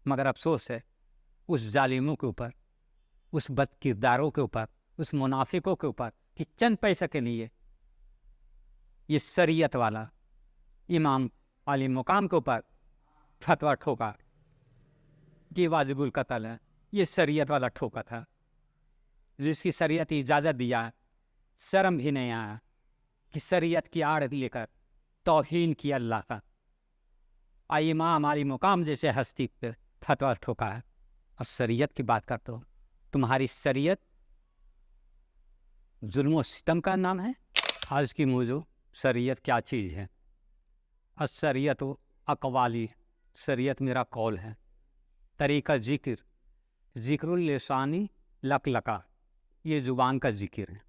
مگر افسوس ہے اس ظالموں کے اوپر، اس بد کرداروں کے اوپر، اس منافقوں کے اوپر کہ چند پیسے کے لیے یہ شریعت والا امام علی مقام کے اوپر فتویٰ ٹھوکا کہ واجب القتل ہے۔ یہ شریعت والا ٹھوکا تھا جس کی شریعت اجازت دیا، شرم بھی نہیں آیا کہ شریعت کی آڑ لے کر توہین کیا اللہ کا، امام علی مقام جیسے ہستی پہ فتویٰ ٹھوکا ہے اور شریعت کی بات کرتے ہو۔ تمہاری شریعت ظلم و ستم کا نام ہے۔ آج کی موضوع شریعت کیا چیز ہے؟ الشریعت و اقوالی، شریعت میرا قول ہے۔ طریقہ ذکر اللسانی لقلقہ، یہ زبان کا ذکر ہے،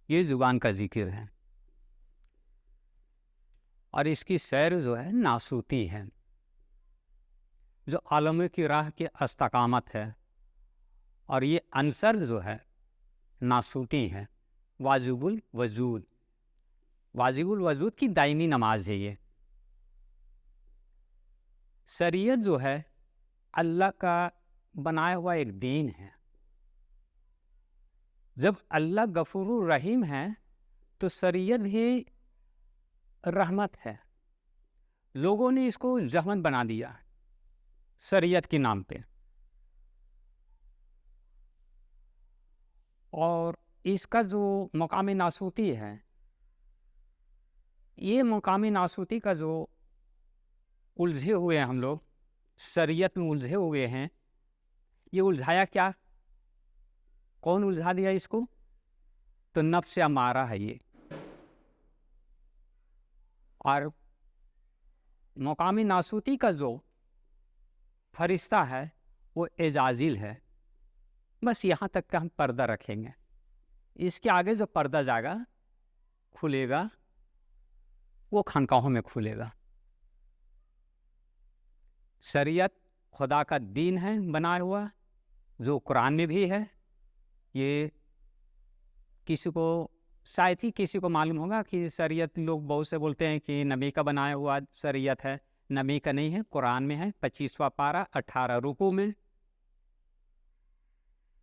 یہ زبان کا ذکر ہے، اور اس کی سیر جو ہے ناسوتی ہے، جو عالم کی راہ کی استقامت ہے، اور یہ عنصر جو ہے ناسوتی ہے۔ واجب الوجود، واجب الوجود کی دائمی نماز ہے یہ۔ شریعت جو ہے اللہ کا بنایا ہوا ایک دین ہے۔ جب اللہ غفور الرحیم ہے تو شریعت بھی رحمت ہے۔ لوگوں نے اس کو زحمت بنا دیا شریعت کے نام پہ، اور اس کا جو مقام ناسوتی ہے، یہ مقام ناسوتی کا جو الجھے ہوئے ہیں ہم لوگ، شریعت میں الجھے ہوئے ہیں، یہ الجھایا کیا؟ کون الجھا دیا اس کو؟ تو نفس امارہ ہے یہ۔ اور مقام ناسوتی کا جو فرشتہ ہے وہ اعجازل ہے، بس یہاں تک کہ ہم پردہ رکھیں گے، اس کے آگے جو پردہ جائے گا کھلے گا وہ خانقاہوں میں کھلے گا۔ شریعت خدا کا دین ہے بنایا ہوا، جو قرآن میں بھی ہے۔ یہ کسی کو شاید ہی کسی کو معلوم ہوگا کہ شریعت، لوگ بہت سے بولتے ہیں کہ نبی کا بنایا ہوا شریعت ہے، نبی کا نہیں ہے، قرآن میں ہے، 25واں پارہ 18 رکوع میں۔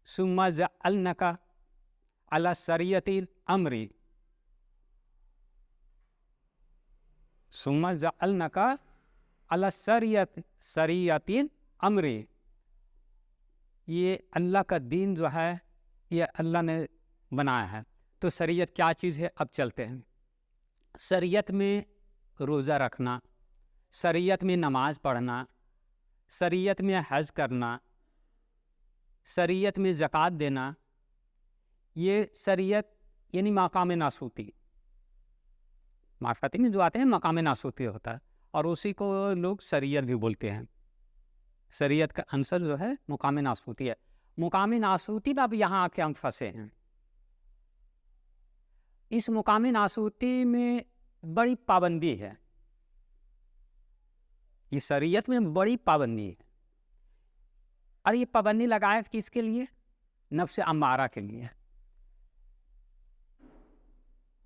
ثم جعلناک علی شریعۃ الامر، ثم جعلناک علی شریعۃ الامر، یہ اللہ کا دین جو ہے یہ اللہ نے بنایا ہے۔ تو شریعت کیا چیز ہے؟ اب چلتے ہیں۔ شریعت میں روزہ رکھنا، شریعت میں نماز پڑھنا، شریعت میں حج کرنا، شریعت میں زکوٰۃ دینا، یہ شریعت یعنی مقام ناسوتی، معرفتی میں جو آتے ہیں مقام ناسوتی ہوتا ہے، اور اسی کو لوگ شریعت بھی بولتے ہیں۔ شریعت کا عنصر جو ہے مقام ناسوتی ہے۔ مقام ناسوتی میں اب یہاں آ کے ہم پھنسے ہیں۔ اس مقام ناسوتی میں بڑی پابندی ہے، یہ شریعت میں بڑی پابندی ہے، اور یہ پابندی لگائے کس کے لیے؟ نفس امارہ کے لیے۔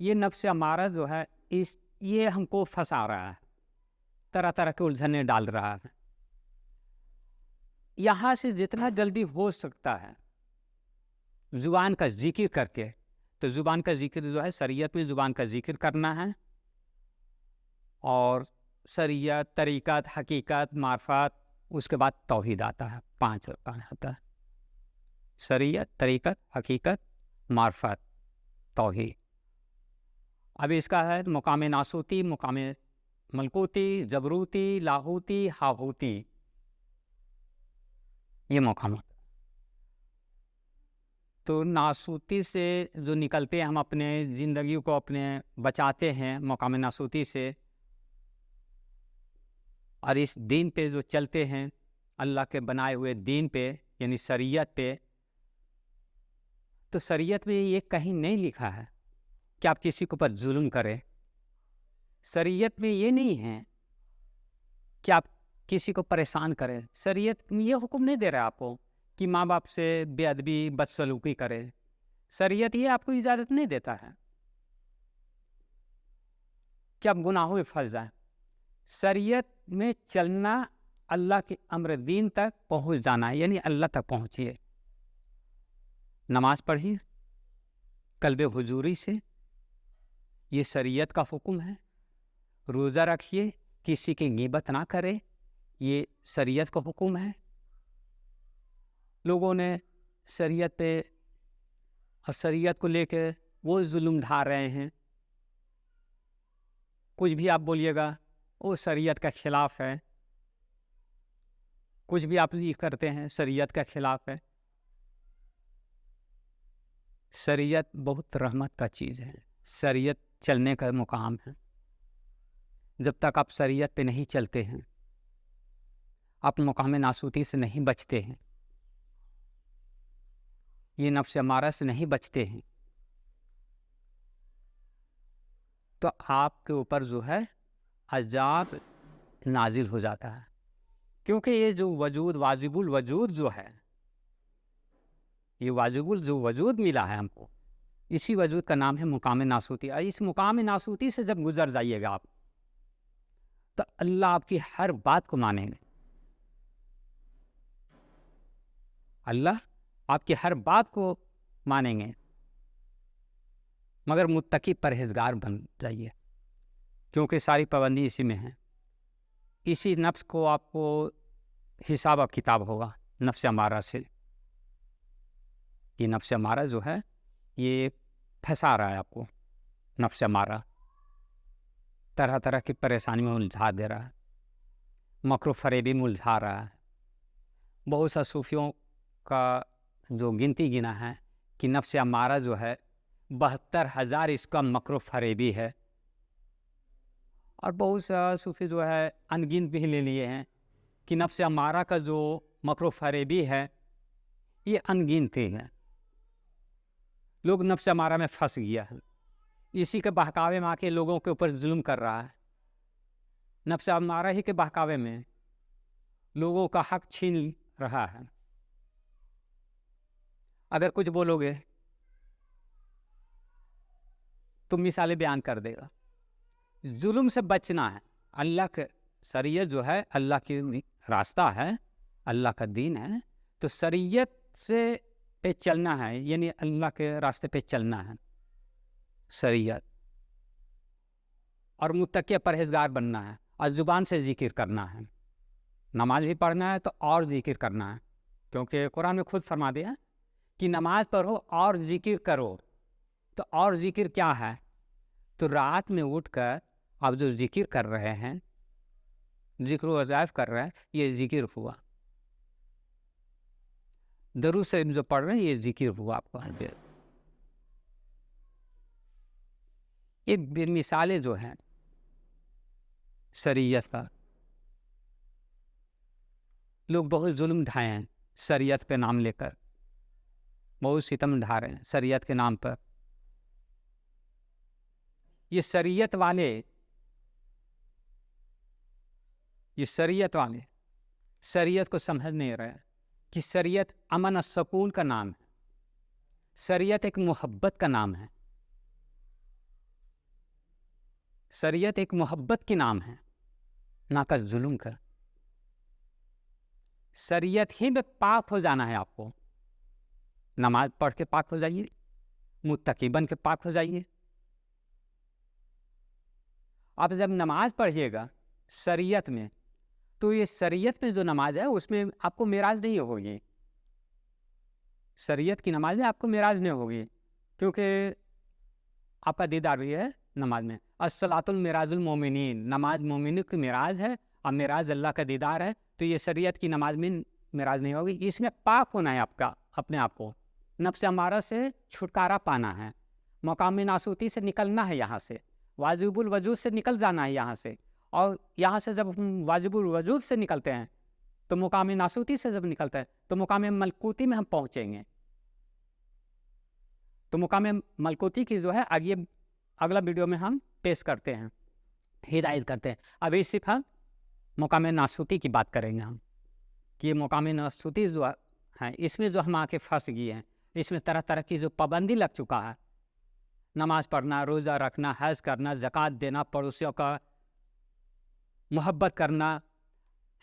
یہ نفس امارہ جو ہے یہ ہم کو پھنسا رہا ہے، طرح طرح کے الجھنیں ڈال رہا ہے۔ یہاں سے جتنا جلدی ہو سکتا ہے زبان کا ذکر کر کے، تو زبان کا ذکر جو ہے شریعت میں زبان کا ذکر کرنا ہے، اور شریعت، طریقت، حقیقت، معرفت، اس کے بعد توحید آتا ہے، 5 ارکان آتا ہے، شریعت، طریقت، حقیقت، معرفت، توحید۔ اب اس کا ہے مقام ناسوتی، مقام ملکوتی، جبروتی، لاہوتی، ہاہوتی، یہ مقامات۔ تو ناسوتی سے جو نکلتے ہیں، ہم اپنے زندگی کو اپنے بچاتے ہیں مقام ناسوتی سے، اور اس دین پہ جو چلتے ہیں، اللہ کے بنائے ہوئے دین پہ یعنی شریعت پہ، تو شریعت میں یہ کہیں نہیں لکھا ہے کہ آپ کسی کے اوپر ظلم کریں۔ شریعت میں یہ نہیں ہے کہ آپ کسی کو پریشان کریں۔ شریعت یہ حکم نہیں دے رہا آپ کو کہ ماں باپ سے بے ادبی، بدسلوکی کرے۔ شریعت یہ آپ کو اجازت نہیں دیتا ہے کہ آپ گناہوں میں پھنس جائیں۔ شریعت میں چلنا اللہ کے امر دین تک پہنچ جانا ہے، یعنی اللہ تک پہنچیے. نماز پڑھیے قلب حضوری سے، یہ شریعت کا حکم ہے. روزہ رکھیے، کسی کی غیبت نہ کرے، یہ شریعت کا حکم ہے. لوگوں نے شریعت پہ اور شریعت کو لے کے وہ ظلم ڈھا رہے ہیں. کچھ بھی آپ بولیے گا وہ شریعت کا خلاف ہے، کچھ بھی آپ یہ کرتے ہیں شریعت کا خلاف ہے. شریعت بہت رحمت کا چیز ہے، شریعت چلنے کا مقام ہے. جب تک آپ شریعت پہ نہیں چلتے ہیں آپ مقام ناسوتی سے نہیں بچتے ہیں، یہ نفس امارہ سے نہیں بچتے ہیں، تو آپ کے اوپر جو ہے عذاب نازل ہو جاتا ہے. کیونکہ یہ جو وجود واجب الوجود جو ہے، یہ واجب الوجود ملا ہے ہم کو، اسی وجود کا نام ہے مقام ناسوتی. اور اس مقام ناسوتی سے جب گزر جائیے گا آپ تو اللہ آپ کی ہر بات کو مانیں گے. اللہ آپ کی ہر بات کو مانیں گے، مگر متقی پرہیزگار بن جائیے، کیونکہ ساری پابندی اسی میں ہے. اسی نفس کو آپ کو حساب و کتاب ہوگا نفس امارہ سے. یہ نفس امارہ جو ہے یہ پھنسا رہا ہے آپ کو. نفس امارہ طرح طرح کی پریشانی میں الجھا دے رہا ہے، مکر و فریبی میں الجھا رہا ہے. بہت سا صوفیوں کا جو گنتی گنا ہے کہ نفس امارہ جو ہے 72,000 اس کا مکر و فریبی ہے. اور بہت سا صوفی جو ہے انگنت بھی لے لیے ہیں کہ نفس امارہ کا جو مکر و فریبی ہے یہ انگنتی ہے. لوگ نفس امارہ میں پھنس گیا ہے، اسی کے بہکاوے میں آ کے لوگوں کے اوپر ظلم کر رہا ہے. نفس امارہ ہی کے بہکاوے میں لوگوں کا حق چھین رہا ہے. اگر کچھ بولو گے تو مثالیں بیان کر دے گا. ظلم سے بچنا ہے. اللہ کے شریعت جو ہے اللہ کی راستہ ہے، اللہ کا دین ہے، تو شریعت سے پہ چلنا ہے، یعنی اللہ کے راستے پہ چلنا ہے شریعت. اور متقی پرہیزگار بننا ہے، اور زبان سے ذکر کرنا ہے. نماز بھی پڑھنا ہے تو اور ذکر کرنا ہے، کیونکہ قرآن میں خود فرما دیا کہ نماز پڑھو اور ذکر کرو. تو اور ذکر کیا ہے؟ تو رات میں اٹھ کر آپ جو ذکر کر رہے ہیں، ذکر و وظائف کر رہے ہیں، یہ ذکر ہوا. درود سے جو پڑھ رہے ہیں یہ ذکر ہوا آپ کو. یہ مثالیں جو ہیں شریعت کا، لوگ بہت ظلم ڈھائے ہیں شریعت پہ نام لے کر، بہت ستم ڈھا رہے ہیں شریعت کے نام پر. یہ شریعت والے شریعت کو سمجھ نہیں رہے کہ شریعت امن و سکون کا نام ہے، شریعت ایک محبت کا نام ہے، شریعت ایک محبت کی نام ہے، نہ کہ ظلم کا. شریعت ہی میں پاک ہو جانا ہے آپ کو. نماز پڑھ کے پاک ہو جائیے، متقی بن کے پاک ہو جائیے. آپ جب نماز پڑھیے گا شریعت میں، تو یہ شریعت میں جو نماز ہے اس میں آپ کو معراج نہیں ہوگی. شریعت کی نماز میں آپ کو معراج نہیں ہوگی، کیونکہ آپ کا دیدار بھی ہے نماز میں. الصلاۃ المعراج المومنین، نماز مومنین کی معراج ہے، اور معراج اللہ کا دیدار ہے. تو یہ شریعت کی نماز میں معراج نہیں ہوگی. اس میں پاک ہونا ہے آپ کا، اپنے آپ کو نفس امارہ سے چھٹکارا پانا ہے، مقام ناسوتی سے نکلنا ہے، یہاں سے واجب الوجود سے نکل جانا ہے یہاں سے. اور یہاں سے جب ہم واجب الوجود سے نکلتے ہیں تو مقام ناسوتی سے جب نکلتے ہیں تو مقام ملکوتی میں ہم پہنچیں گے. تو مقام ملکوتی کی جو ہے اگلا ویڈیو میں ہم پیش کرتے ہیں، ہدایت کرتے ہیں. ابھی صرف ہم مقام ناسوتی کی بات کریں گے ہم، کہ یہ مقام ناسوتی جو ہے اس میں جو ہم آ کے پھنس گئے ہیں، اس میں طرح طرح کی جو پابندی لگ چکا ہے، نماز پڑھنا، روزہ رکھنا، حج کرنا، زکوٰۃ دینا، پڑوسیوں کا محبت کرنا،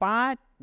5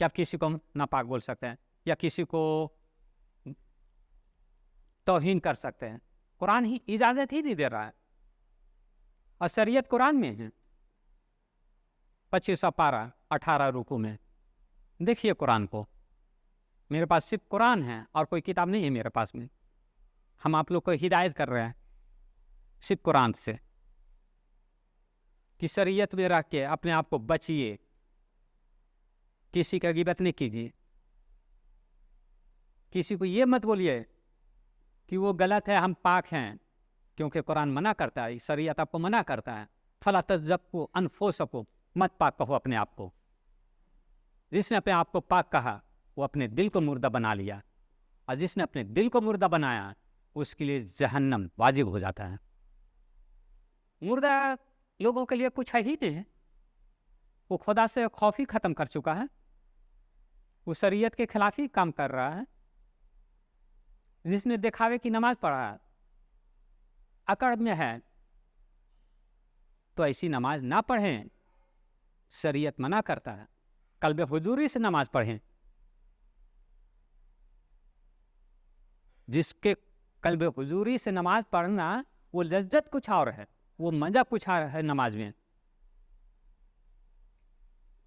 کہ آپ کسی کو ناپاک بول سکتے ہیں یا کسی کو توہین کر سکتے ہیں. قرآن ہی اجازت ہی نہیں دے رہا ہے، اور شریعت قرآن میں ہے. 25 پارہ 18 رکوع میں دیکھیے قرآن کو. میرے پاس صرف قرآن ہے اور کوئی کتاب نہیں ہے میرے پاس میں. ہم آپ لوگ کو ہدایت کر رہے ہیں صرف قرآن سے کہ شریعت میں رکھ کے اپنے آپ کو بچیے، کسی کا غیبت نہیں کیجیے، کسی کو یہ مت بولیے کہ وہ غلط ہے ہم پاک ہیں، کیونکہ قرآن منع کرتا ہے، شریعت آپ کو منع کرتا ہے. فلا تزکوا انفسکم، مت پاک کہو اپنے آپ کو. جس نے اپنے آپ کو پاک کہا وہ اپنے دل کو مردہ بنا لیا، اور جس نے اپنے دل کو مردہ بنایا اس کے لیے جہنم واجب ہو جاتا ہے. مردہ لوگوں کے لیے کچھ ہے ہی نہیں، وہ خدا سے خوف ہی ختم کر چکا ہے، وہ شریعت کے خلاف ہی کام کر رہا ہے. جس نے دکھاوے کی نماز پڑھا ہے، اکڑ میں ہے، تو ایسی نماز نہ پڑھیں. شریعت منع کرتا ہے قلب حضوری سے نماز پڑھیں. جس کے قلب حضوری سے نماز پڑھنا وہ لذت کچھ اور ہے، وہ مزہ کچھ اور ہے نماز میں.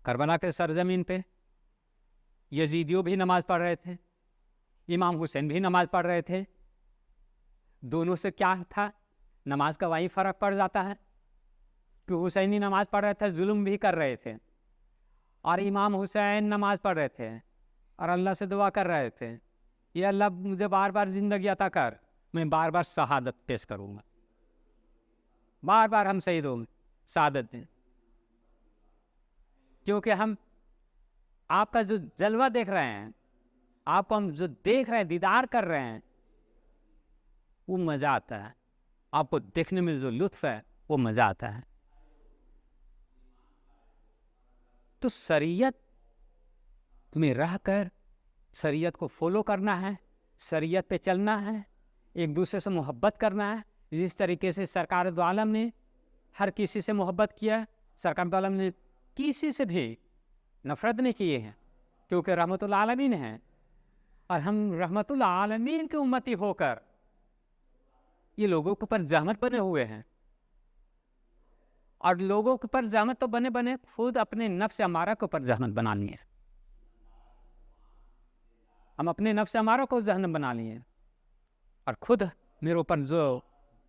کربلا کے سرزمین پہ یزیدیوں بھی نماز پڑھ رہے تھے، امام حسین بھی نماز پڑھ رہے تھے. دونوں سے کیا تھا؟ نماز کا وہی فرق پڑ جاتا ہے کہ حسینی نماز پڑھ رہے تھے، ظلم بھی کر رہے تھے، اور امام حسین نماز پڑھ رہے تھے اور اللہ سے دعا کر رہے تھے، یہ اللہ مجھے بار بار زندگی عطا کر، میں بار بار شہادت پیش کروں گا، بار بار ہم شہید ہوں گے، شہادت دیں. کیونکہ ہم آپ کا جو جلوہ دیکھ رہے ہیں، آپ کو ہم جو دیکھ رہے ہیں، دیدار کر رہے ہیں، وہ مزہ آتا ہے. آپ کو دیکھنے میں جو لطف ہے وہ مزہ آتا ہے. تو شریعت میں رہ کر شریعت کو فالو کرنا ہے، شریعت پہ چلنا ہے، ایک دوسرے سے محبت کرنا ہے. جس طریقے سے سرکار دو عالم نے ہر کسی سے محبت کیا، سرکار دو عالم نے کسی سے بھی نفرت نہیں کیے ہیں، کیونکہ رحمت العالمین ہیں، اور ہم رحمت العالمین کے امتی ہو کر یہ لوگوں کے اوپر زحمت بنے ہوئے ہیں. اور لوگوں کے اوپر زحمت تو بنے بنے خود اپنے نفس امارہ کے اوپر زحمت بنانی ہے. ہم اپنے نفس امارہ کو جہنم بنا لیے، اور خود میرے اوپر جو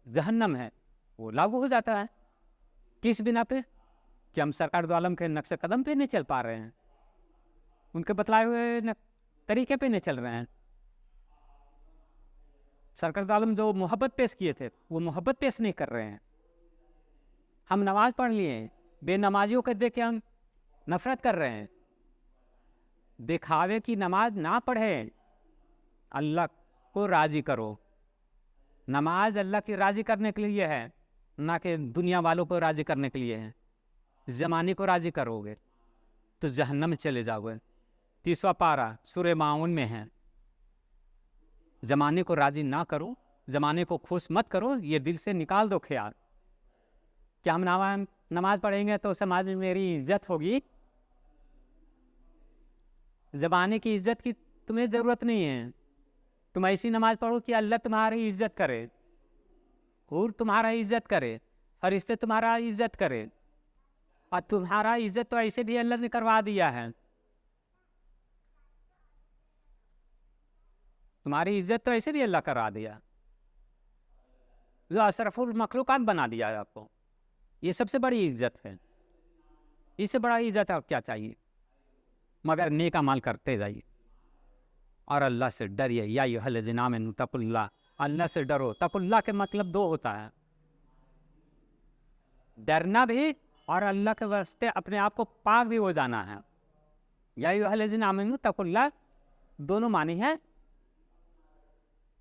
جہنم ہے وہ لاگو ہو جاتا ہے. کس بنا پہ؟ کہ ہم سرکار دو عالم کے نقش قدم پہ نہیں چل پا رہے ہیں، ان کے بتلائے ہوئے طریقے پہ نہیں چل رہے ہیں. سرکار دو عالم جو محبت پیش کیے تھے وہ محبت پیش نہیں کر رہے ہیں. ہم نماز پڑھ لیے، بے نمازیوں کو دیکھ کے ہم نفرت کر رہے ہیں. دکھاوے کی نماز نہ پڑھے، اللہ کو راضی کرو. نماز اللہ کی راضی کرنے کے لیے ہے، نہ کہ دنیا والوں کو راضی کرنے کے لیے ہے. زمانے کو راضی کرو گے تو جہنم میں چلے جاؤ گے. 30واں پارہ سورہ ماؤن میں ہے، زمانے کو راضی نہ کرو، زمانے کو خوش مت کرو، یہ دل سے نکال دو خیال کہ ہم نماز پڑھیں گے تو سماج میں میری عزت ہوگی. زمانے کی عزت کی تمہیں ضرورت نہیں ہے. تم ایسی نماز پڑھو کہ اللہ تمہاری عزت کرے، حور تمہارا عزت کرے، فرشتے تمہارا عزت کرے. اور تمہارا عزت تو ایسے بھی اللہ نے کروا دیا ہے، تمہاری عزت تو ایسے بھی اللہ کروا دیا، جو اشرف المخلوقات بنا دیا ہے آپ کو. یہ سب سے بڑی عزت ہے، اس سے بڑا عزت اور کیا چاہیے؟ مگر نیک اعمال کرتے جائیے اور اللہ سے ڈریے. یا ایھا الذین آمنوا اتقوا اللہ، اللہ سے ڈرو. تقوا اللہ کے مطلب دو ہوتا ہے، ڈرنا بھی اور اللہ کے واسطے اپنے آپ کو پاک بھی ہو جانا ہے. یا ایھا الذین آمنوا اتقوا اللہ دونوں معنی ہے.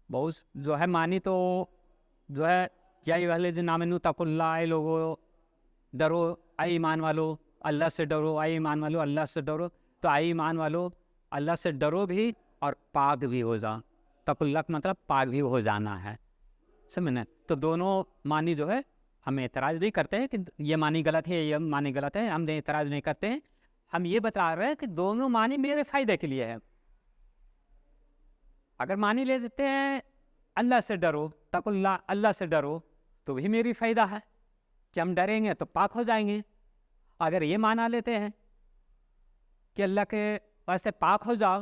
بہت جو ہے معنی تو جو ہے یا ایھا الذین آمنوا اتقوا اللہ، اے لوگو ڈرو، اے ایمان والو اللہ سے ڈرو، اے ایمان والو اللہ سے ڈرو. تو اے ایمان والو اللہ سے ڈرو بھی اور پاک بھی ہو جاؤ. تقوا اللہ کا مطلب پاک بھی ہو جانا ہے، سمجھنا. تو دونوں معنی جو ہے ہم اعتراض نہیں کرتے ہیں کہ یہ معنی غلط ہے، یہ معنی غلط ہے، ہم اعتراض نہیں کرتے ہیں. ہم یہ بتا رہے ہیں کہ دونوں معنی میرے فائدے کے لیے ہے. اگر معنی لے دیتے ہیں اللہ سے ڈرو، تقوا اللہ، اللہ سے ڈرو، تو بھی میری فائدہ ہے کہ ہم ڈریں گے تو پاک ہو جائیں گے. اگر یہ معنی لیتے ہیں کہ اللہ کے واسطے پاک ہو جاؤ،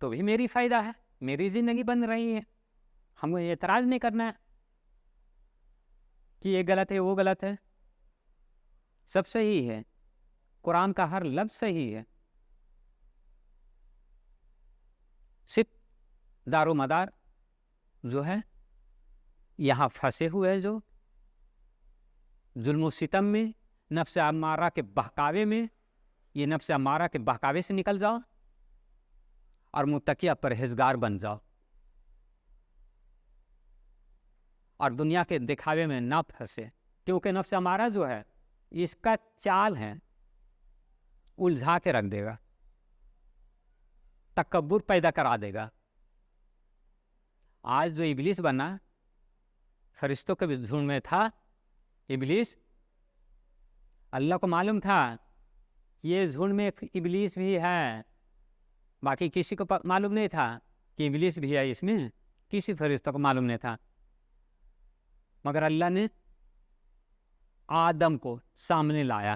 تو بھی میری فائدہ ہے، میری زندگی بن رہی ہے. ہم کو اعتراض نہیں کرنا ہے کہ یہ غلط ہے وہ غلط ہے. سب صحیح ہے، قرآن کا ہر لفظ صحیح ہے. صرف دار و مدار جو ہے یہاں پھنسے ہوئے، جو ظلم و ستم میں، نفس امارہ کے بہکاوے میں، یہ نفس امارہ کے بہکاوے سے نکل جاؤ اور متقی پرہیزگار بن جاؤ، اور دنیا کے دکھاوے میں نہ پھنسے. کیونکہ نفس امارہ جو ہے اس کا چال ہے، الجھا کے رکھ دے گا، تکبر پیدا کرا دے گا. آج جو ابلیس بنا، فرشتوں کے بھی جھنڈ میں تھا ابلیس، اللہ کو معلوم تھا یہ جھنڈ میں ابلیس بھی ہے، باقی کسی کو معلوم نہیں تھا کہ ابلیس بھی ہے اس میں، کسی فرشتوں کو معلوم نہیں تھا. مگر اللہ نے آدم کو سامنے لایا.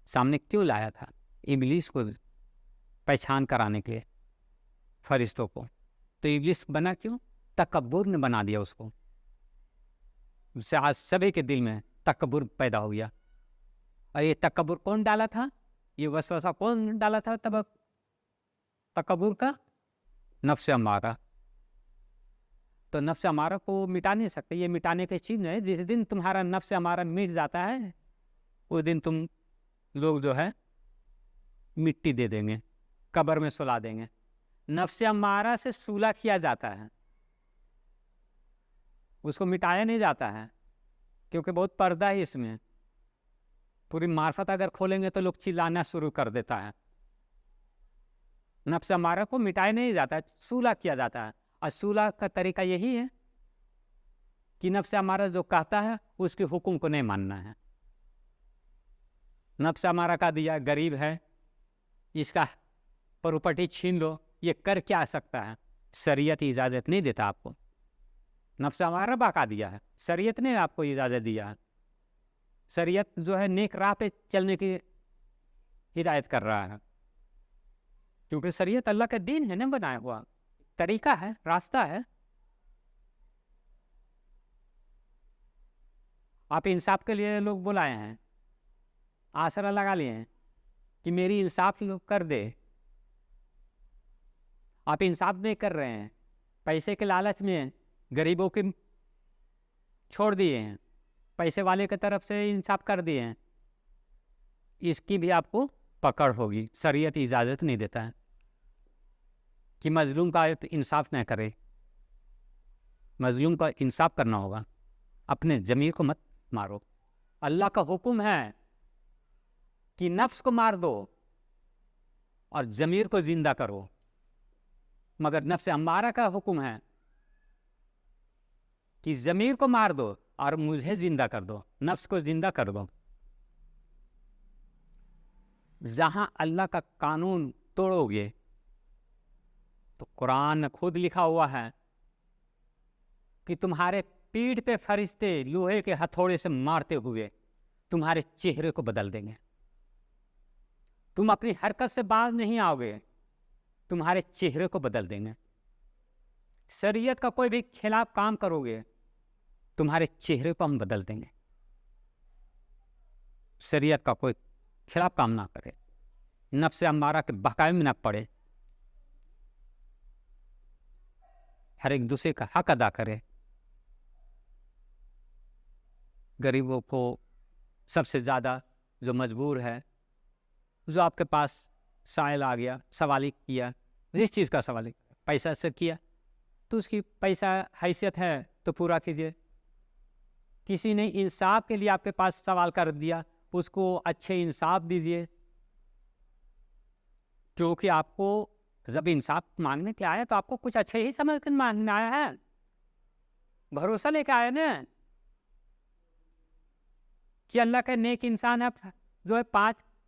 سامنے کیوں لایا تھا؟ ابلیس کو پہچان کرانے کے لیے، فرشتوں کو. تو ابلیس بنا کیوں؟ تکبر نے بنا دیا اس کو. آج سبھی کے دل میں تکبر پیدا ہو گیا. اور یہ تکبر کون ڈالا تھا؟ یہ وسوسہ کون ڈالا تھا تکبر کا؟ نفس امارہ. تو نفس امارہ کو مٹا نہیں سکتے، یہ مٹانے کی چیز ہے. جس دن تمہارا نفس امارہ مٹ جاتا ہے، اس دن تم لوگ جو ہے مٹی دے دیں گے، قبر میں سلا دیں گے. نفس امارہ سے صلح کیا جاتا ہے، اس کو مٹایا نہیں جاتا ہے، کیونکہ بہت پردہ ہے اس میں. پوری معرفت اگر کھولیں گے تو لوگ چلانا شروع کر دیتا ہے. نفس امارہ کو مٹایا نہیں جاتا ہے، صلح کیا جاتا ہے. اور صلح کا طریقہ یہی ہے کہ نفس امارہ جو کہتا ہے اس کے حکم کو نہیں ماننا ہے. نفس امارہ کا دیا غریب ہے، اس کا پراپرٹی چھین لو، یہ کر کیا سکتا ہے؟ شریعت اجازت نہیں دیتا آپ کو. نفس امارہ بہکا دیا ہے، شریعت نے آپ کو اجازت دیا ہے. شریعت جو ہے نیک راہ پہ چلنے کی ہدایت کر رہا ہے، کیونکہ شریعت اللہ کا دین ہے نا، بنایا ہوا طریقہ ہے، راستہ ہے. آپ انصاف کے لیے لوگ بلائے ہیں، آسرا لگا لیے ہیں کہ میری انصاف لوگ کر دے. آپ انصاف نہیں کر رہے ہیں، پیسے کے لالچ میں غریبوں کے چھوڑ دیے ہیں، پیسے والے کی طرف سے انصاف کر دیے ہیں. اس کی بھی آپ کو پکڑ ہوگی. شریعت اجازت نہیں دیتا ہے کہ مظلوم کا انصاف نہ کرے. مظلوم کا انصاف کرنا ہوگا. اپنے ضمیر کو مت مارو. اللہ کا حکم ہے کہ نفس کو مار دو اور ضمیر کو زندہ کرو، مگر نفس امارہ کا حکم ہے کہ ضمیر کو مار دو اور مجھے زندہ کر دو، نفس کو زندہ کر دو. جہاں اللہ کا قانون توڑو گے تو قرآن نے خود لکھا ہوا ہے کہ تمہارے پیٹھ پہ فرشتے لوہے کے ہتھوڑے سے مارتے ہوئے تمہارے چہرے کو بدل دیں گے. تم اپنی حرکت سے باز نہیں آؤ گے، تمہارے چہرے کو بدل دیں گے. شریعت کا کوئی بھی خلاف کام کرو گے، تمہارے چہرے کو ہم بدل دیں گے. شریعت کا کوئی خلاف کام نہ کرے، نفس امارہ کے بہکاوے میں نہ پڑے، ہر ایک دوسرے کا حق ادا کرے. غریبوں کو، سب سے زیادہ جو مجبور ہے، جو آپ کے پاس سائل آ گیا، سوال کیا، جس چیز کا سوال پیسہ سے کیا تو اس کی پیسہ حیثیت ہے تو پورا کیجیے. کسی نے انصاف کے لیے آپ کے پاس سوال کر دیا، اس کو اچھے انصاف دیجیے، کیونکہ آپ کو جب انصاف مانگنے کے آیا تو آپ کو کچھ اچھے ہی سمجھ کر مانگنے آیا ہے، بھروسہ لے کے آیا نا کہ اللہ کا نیک انسان ہے، جو ہے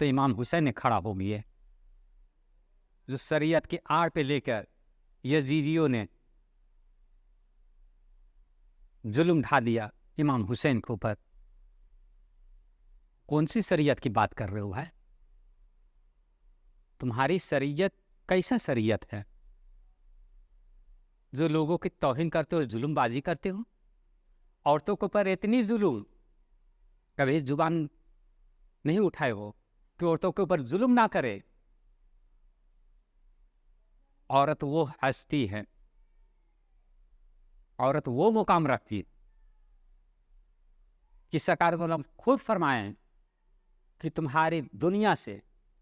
تو امام حسین نے کھڑا ہو گئے، جو شریعت کی آڑ پہ لے کر یزیدیوں نے ظلم ڈھا دیا امام حسین کے اوپر۔ کون سی شریعت کی بات کر رہے ہو بھائی؟ تمہاری شریعت کیسا شریعت ہے جو لوگوں کی توہین کرتے ہو، ظلم بازی کرتے ہو؟ عورتوں کے اوپر اتنی ظلم، کبھی زبان نہیں اٹھائے ہو کہ عورتوں کے اوپر ظلم نہ کرے؟ عورت وہ ہستی ہے، عورت وہ مقام رکھتی ہے کہ سرکار خود فرمائیں کہ تمہاری دنیا سے،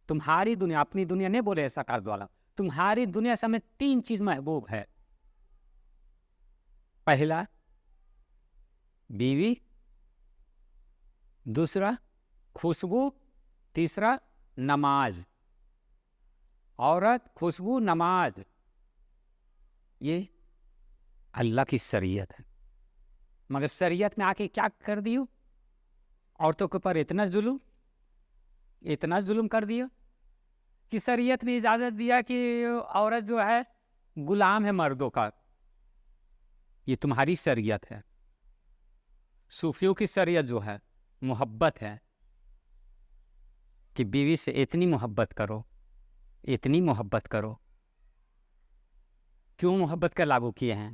تمہاری دنیا، اپنی دنیا نہیں بولے سرکار والا، تمہاری دنیا سے ہمیں 3 چیز محبوب ہے۔ پہلا بیوی، دوسرا خوشبو، تیسرا نماز۔ عورت، خوشبو، نماز، یہ اللہ کی شریعت ہے۔ مگر شریعت میں آ کے کیا کر دیو؟ عورتوں کے اوپر اتنا ظلم کر دیا کہ شریعت نے اجازت دیا کہ عورت جو ہے غلام ہے مردوں کا۔ یہ تمہاری شریعت ہے۔ صوفیوں کی شریعت جو ہے محبت ہے کہ بیوی سے اتنی محبت کرو، اتنی محبت کرو۔ کیوں محبت کا لاگو کیے ہیں؟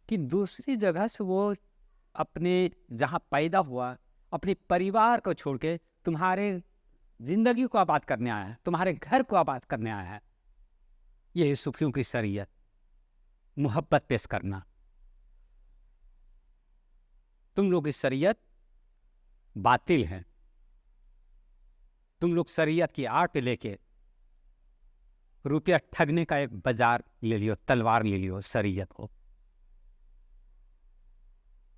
کہ دوسری جگہ سے وہ اپنے جہاں پیدا ہوا، اپنے پریوار کو چھوڑ کے تمہارے زندگی کو آباد کرنے آیا ہے، تمہارے گھر کو آباد کرنے آیا ہے۔ یہ ہے صوفیوں کی شریعت، محبت پیش کرنا۔ تم لوگ کی شریعت باطل ہے۔ تم لوگ شریعت کی آڑ پہ لے کے روپیہ ٹھگنے کا ایک بازار لے لیو، تلوار لے لیو شریعت کو۔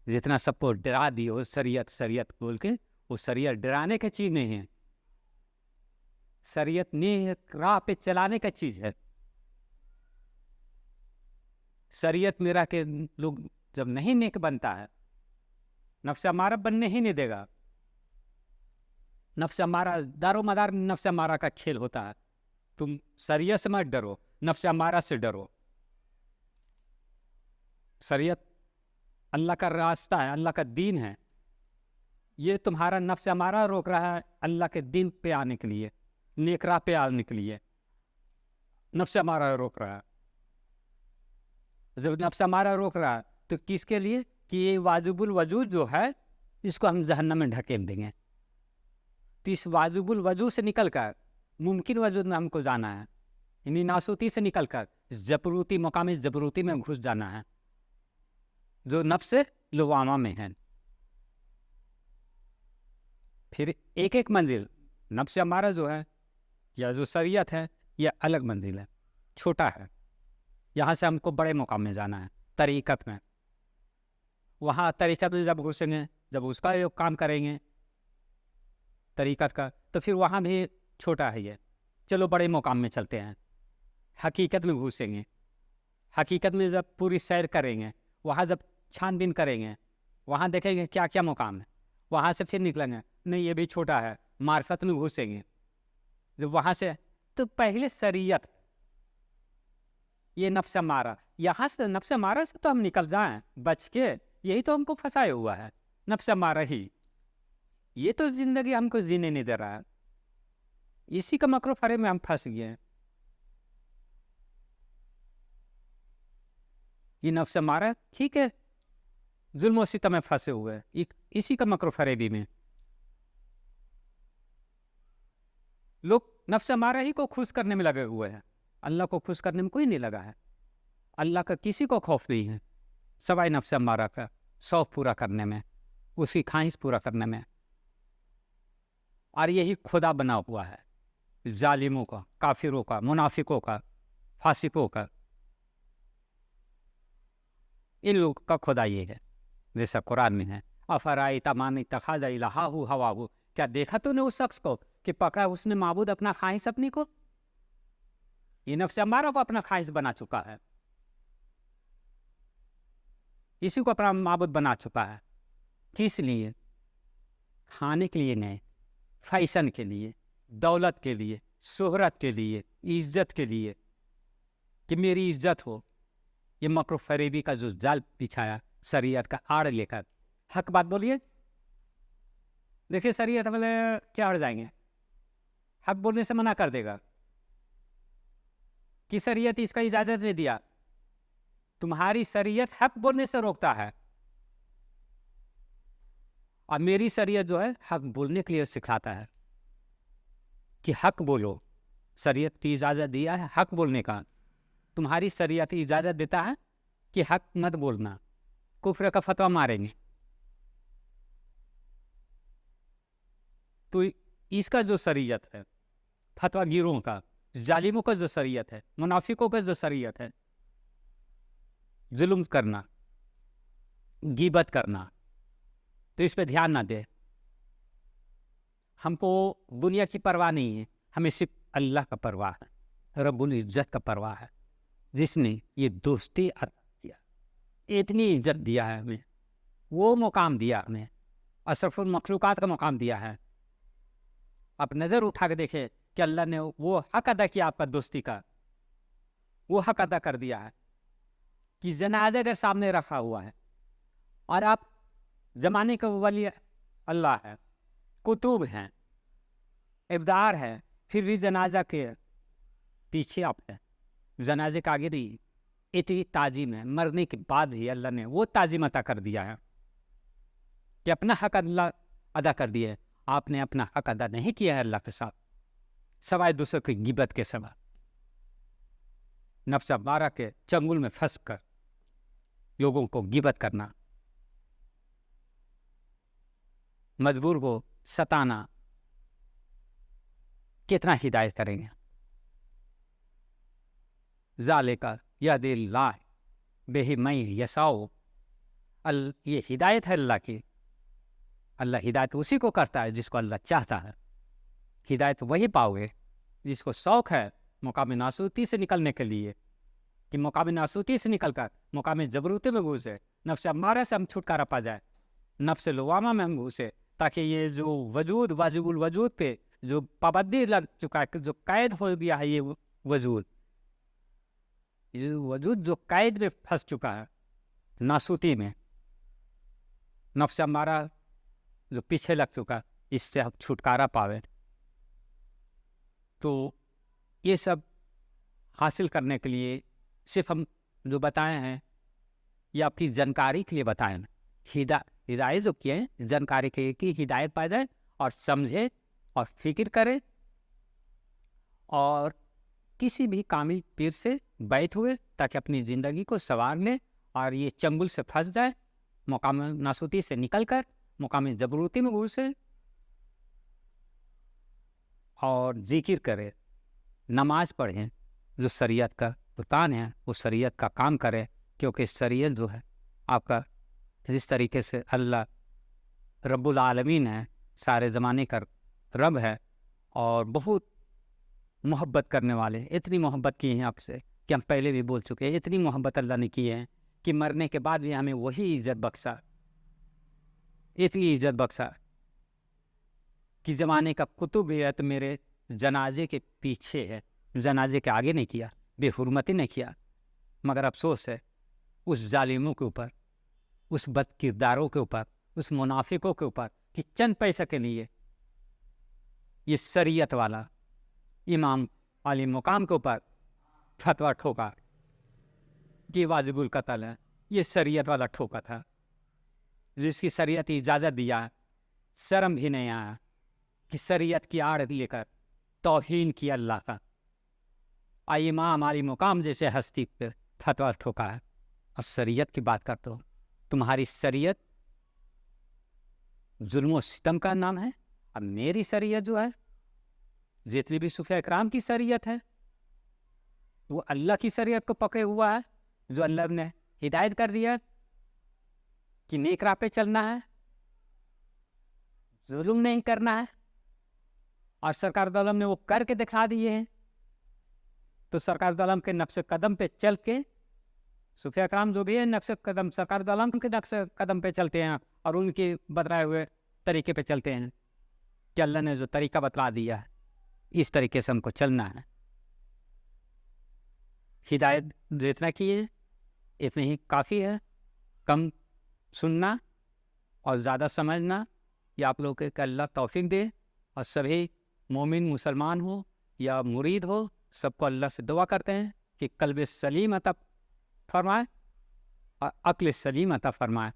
جتنا سب کو ڈرا دیو شریعت بول کے، وہ شریعت ڈرانے کی چیز نہیں ہے، شریعت نیک راہ پہ چلانے کا چیز ہے۔ شریعت میرا کہ لوگ جب نہیں نیک بنتا ہے، نفس امارہ بننے ہی نہیں دے گا۔ نفس امارہ، دار و مدار نفس امارہ کا کھیل ہوتا ہے۔ تم شریعت سے مت ڈرو، نفس امارہ سے ڈرو۔ شریعت اللہ کا راستہ ہے، اللہ کا دین ہے۔ یہ تمہارا نفس امارہ روک رہا ہے اللہ کے دین پہ آنے کے لیے، نیک راہ پہ آنے کے لیے نفس امارہ روک رہا ہے۔ جب نفس امارہ روک رہا ہے تو کس کے لیے؟ کہ یہ واجب الوجود جو ہے اس کو ہم جہنم میں ڈھکیل دیں گے۔ تو اس واجب الوجود سے نکل کر ممکن وجود میں ہم کو جانا ہے، یعنی ناسوتی سے نکل کر جبروتی مقام جبروتی میں گھس جانا ہے جو نفس لوامہ میں ہے۔ پھر ایک ایک منزل نفس امارہ جو ہے یا جو شریعت ہے، یہ الگ منزل ہے، چھوٹا ہے۔ یہاں سے ہم کو بڑے مقام میں جانا ہے، طریقت میں۔ وہاں طریقت میں جب گھسیں گے، جب اس کا کام کریں گے طریقت کا، تو پھر وہاں بھی چھوٹا ہے یہ، چلو بڑے مقام میں چلتے ہیں۔ حقیقت میں گھسیں گے، حقیقت میں جب پوری سیر کریں گے، وہاں جب چھان بین کریں گے، وہاں دیکھیں گے کیا کیا مقام ہے، وہاں سے پھر نکلیں گے، نہیں یہ بھی چھوٹا ہے، معرفت میں گھسیں گے۔ جب وہاں سے تو پہلے شریعت، یہ نفس امارہ، یہاں سے نفس امارہ سے تو ہم نکل جائیں بچ کے، یہی تو ہم کو پھنسائے ہوا ہے، نفس امارہ ہی۔ یہ تو زندگی ہم کو جینے نہیں دے رہا ہے، اسی کا مکر و فریب میں ہم پھنس گئے ہیں۔ یہ نفس امارہ ٹھیک ہے، ظلم و ستم میں پھنسے ہوئے ہیں، اسی کا مکر و فریبی میں لوگ نفس امارہ ہی کو خوش کرنے میں لگے ہوئے ہیں، اللہ کو خوش کرنے میں کوئی نہیں لگا ہے۔ اللہ کا کسی کو خوف نہیں ہے، سوائے نفس امارہ کا شوق پورا کرنے میں، اس کی خواہش پورا کرنے میں۔ اور یہی خدا بنا ہوا ہے ظالموں کا، کافروں کا، منافقوں کا، فاسقوں کا۔ ان لوگوں کا خدا یہ ہے، جیسا قرآن میں ہے، افرأیت من اتخذ الہہ ہواہ، کیا دیکھا تو نے اس شخص کو کہ پکڑا اس نے معبود اپنا خواہش اپنی کو؟ یہ نفس امارہ کو اپنا خواہش بنا چکا ہے، اسی کو اپنا معبود بنا چکا ہے۔ کس لیے؟ کھانے کے لیے نہیں، فیشن کے لیے، دولت کے لیے، شہرت کے لیے، عزت کے لیے، کہ میری عزت ہو، یہ مکر و فریبی کا جو جال بچھایا شریعت کا آڑ لے کر، حق بات بولیے. دیکھیے شریعت والے چڑھ جائیں گے، حق بولنے سے منع کر دے گا کہ شریعت اس کا اجازت نہیں دیا. تمہاری شریعت حق بولنے سے روکتا ہے، اور میری شریعت جو ہے حق بولنے کے لیے سکھاتا ہے کہ حق بولو. شریعت کی اجازت دیا ہے حق بولنے کا، تمہاری شریعت اجازت دیتا ہے کہ حق مت بولنا، کفر کا فتویٰ ماریں گے. تو اس کا جو شریعت ہے، فتویٰ گیروں کا، ظالموں کا جو شریعت ہے، منافقوں کا جو شریعت ہے، ظلم کرنا، غیبت کرنا، تو اس پہ دھیان نہ دے. ہم کو دنیا کی پرواہ نہیں ہے، ہمیں صرف اللہ کا پرواہ ہے، رب العزت کا پرواہ ہے، جس نے یہ دوستی عطا کیا، اتنی عزت دیا ہے ہمیں، وہ مقام دیا ہمیں، اشرف المخلوقات کا مقام دیا ہے. آپ نظر اٹھا کے دیکھیں کہ اللہ نے وہ حق ادا کیا آپ کا دوستی کا، وہ حق ادا کر دیا ہے کہ جنازہ اگر سامنے رکھا ہوا ہے اور آپ زمانے کا ولی اللہ ہے، کتب ہیں، ابدار ہے، پھر بھی جنازہ کے پیچھے آپ ہیں، جنازے کا آگے نہیں. اتنی تعظیم ہے، مرنے کے بعد بھی اللہ نے وہ تعظیم عطا کر دیا ہے کہ اپنا حق اللہ ادا کر دیا ہے. آپ نے اپنا حق ادا نہیں کیا ہے اللہ کے ساتھ، سوائے دوسروں کی غیبت کے سوا، نفس امارہ کے چنگل میں پھنس کر لوگوں کو غیبت کرنا، مجبور کو ستانا. کتنا ہدایت کریں گے. ذالک یہدی اللہ بہ من یشاء، یہ ہدایت ہے اللہ کی. اللہ ہدایت اسی کو کرتا ہے جس کو اللہ چاہتا ہے. ہدایت وہی پاؤ گے جس کو شوق ہے مقام ناسوتی سے نکلنے کے لیے، کہ مقام ناسوتی سے نکل کر مقام جبروتی میں گھسے، نفس امارہ سے ہم چھٹکارا پا جائے، نفس لوامہ میں ہم گھسے، تاکہ یہ جو وجود واجب الوجود پہ جو پابندی لگ چکا ہے، جو قید ہو گیا ہے، یہ وجود جو قید میں پھنس چکا ہے ناسوتی میں، نفس امارہ جو پیچھے لگ چکا، اس سے ہم چھٹکارا پاوے. تو یہ سب حاصل کرنے کے لیے صرف ہم جو بتائے ہیں یہ آپ کی جانکاری کے لیے بتائیں. ہدایت جو کیے ہیں جانکاری کے لیے کہ ہدایت پا جائے اور سمجھے اور فکر کرے، اور کسی بھی کامل پیر سے بیعت ہوئے تاکہ اپنی زندگی کو سنوار لے اور یہ چنگل سے پھنس جائے، مقام ناسوتی سے نکل کر مقام جبروتی میں گھسے، اور ذکر کرے، نماز پڑھیں، جو شریعت کا ارکان ہے وہ شریعت کا کام کرے. کیونکہ شریعت جو ہے آپ کا جس طریقے سے اللہ رب العالمین ہے، سارے زمانے کا رب ہے، اور بہت محبت کرنے والے، اتنی محبت کی ہیں آپ سے کہ ہم پہلے بھی بول چکے ہیں، اتنی محبت اللہ نے کی ہے کہ مرنے کے بعد بھی ہمیں وہی عزت بخشا، اتنی عزت بخشا کہ زمانے کا کتب ہے تو میرے جنازے کے پیچھے ہے، جنازے کے آگے نہیں کیا، بے حرمتی نہیں کیا. مگر افسوس ہے اس ظالموں کے اوپر، اس بد کرداروں کے اوپر، اس منافقوں کے اوپر کہ چند پیسے کے لیے یہ شریعت والا امام علی مقام کے اوپر فتویٰ ٹھوکا کہ واجب القتل ہے. یہ شریعت والا ٹھوکا تھا، جس کی شریعت اجازت دیا، شرم بھی نہیں آیا کہ شریعت کی آڑ لے کر توہین کیا اللہ کا. امام علی مقام جیسے ہستی پہ فتویٰ ٹھوکا ہے، اور شریعت کی بات کرتے ہو. تمہاری شریعت ظلم و ستم کا نام ہے، اب میری شریعت جو ہے، جتنی بھی صوفیاء اکرام کی شریعت ہے، وہ اللہ کی شریعت کو پکڑے ہوا ہے، جو اللہ نے ہدایت کر دیا کہ نیک راہ پہ چلنا ہے، ظلم نہیں کرنا ہے، اور سرکار دو عالم نے وہ کر کے دکھا دیے ہیں. تو سرکار دو عالم کے نقش قدم پہ چل کے صوفیاء اکرام جو بھی ہے نقش قدم سرکار دو عالم کے نقش قدم پہ چلتے ہیں اور ان کے بتلائے ہوئے طریقے پہ چلتے ہیں. کہ اللہ نے جو طریقہ بتلا دیا ہے اس طریقے سے ہم کو چلنا ہے. ہدایت جتنا کی ہے اتنا ہی کافی ہے. کم سننا اور زیادہ سمجھنا یہ آپ لوگوں کے اللہ توفیق دے. اور سبھی مومن مسلمان ہو یا مرید ہو سب کو اللہ سے دعا کرتے ہیں کہ قلب سلیم عطا فرمائے اور عقل سلیم عطا فرمائے.